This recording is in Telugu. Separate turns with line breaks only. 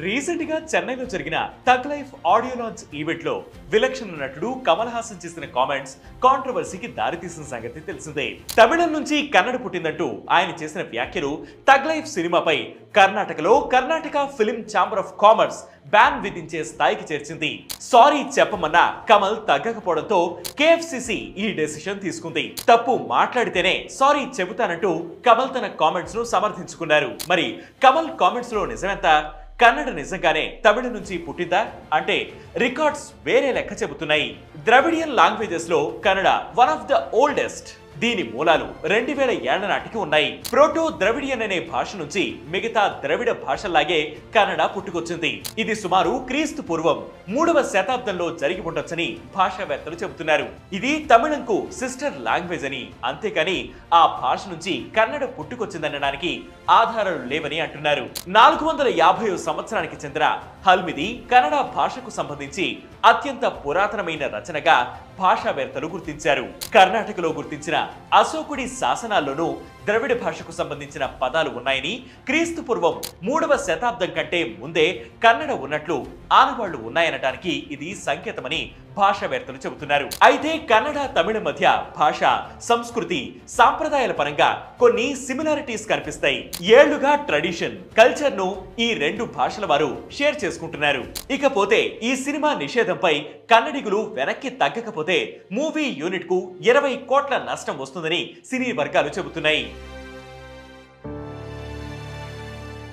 రీసెంట్ గా చెన్నైలో జరిగిన తగ్ లైఫ్ ఆడియో లాంచ్ ఈవెంట్ లో విలక్షణ నటుడు కమల్ హాసన్ చేసిన కామెంట్స్ కాంట్రవర్సీకి దారితీసిన సంగతి తెలిసిందే. తమిళం నుంచి కన్నడ పుట్టిందంటూ ఆయన చేసిన వ్యాఖ్యలు తగ్ లైఫ్ సినిమాపై కర్ణాటకలో Karnataka film chamber of commerce ban విధించే స్థాయికి చేర్చింది. సారీ చెప్పమన్నా కమల్ తగ్గకపోవడంతో కేఎఫ్సిసి ఈ డెసిషన్ తీసుకుంది. తప్పు మాట్లాడితేనే సారీ చెబుతానంటూ కమల్ తన కామెంట్స్ ను సమర్థించుకున్నారు. మరి కమల్ కామెంట్స్ లో నిజమెంత? కన్నడ నిజంగానే తమిళ నుంచి పుట్టిందా అంటే రికార్డ్స్ వేరే లెక్క చెబుతున్నాయి. ద్రవిడియన్ లాంగ్వేజెస్ లో Kannada one of the oldest. దీని మూలాలు 2000 ఏళ్ల నాటికి ఉన్నాయి. ప్రోటో ద్రవిడియన్ అనే భాష నుంచి మిగతా ద్రవిడ భాషల్లాగే కన్నడ పుట్టుకొచ్చింది. ఇది సుమారు క్రీస్తు పూర్వం 3వ శతాబ్దంలో జరిగి ఉండొచ్చని భాషావేత్తలు చెబుతున్నారు. ఇది తమిళంకు సిస్టర్ లాంగ్వేజ్ అని, అంతేకాని ఆ భాష నుంచి కన్నడ పుట్టుకొచ్చిందనడానికి ఆధారాలు లేవని అంటున్నారు. 450వ సంవత్సరానికి చెందిన హల్మిది కన్నడ భాషకు సంబంధించి అత్యంత పురాతనమైన రచనగా భాషావేత్తలు గుర్తించారు. కర్ణాటకలో గుర్తించిన అశోకుడి శాసనాల్లోనూ ద్రవిడ భాషకు సంబంధించిన పదాలు ఉన్నాయని, క్రీస్తు పూర్వం 3వ శతాబ్దం కంటే ముందే కన్నడ ఉన్నట్లు ఆనవాళ్లు ఉన్నాయనటానికి ఇది సంకేతమని భాషావేత్తలు చెబుతున్నారు. అయితే కన్నడ తమిళ మధ్య భాష, సంస్కృతి, సాంప్రదాయాల పరంగా కొన్ని సిమిలారిటీస్ కనిపిస్తాయి. ఏళ్లుగా ట్రెడిషన్, కల్చర్ ను ఈ రెండు భాషల వారు షేర్ చేసుకుంటున్నారు. ఇకపోతే ఈ సినిమా నిషేధంపై కన్నడిగులు వెనక్కి తగ్గకపోతే మూవీ యూనిట్ కు 20 కోట్ల నష్టం వస్తుందని సినీ వర్గాలు చెబుతున్నాయి.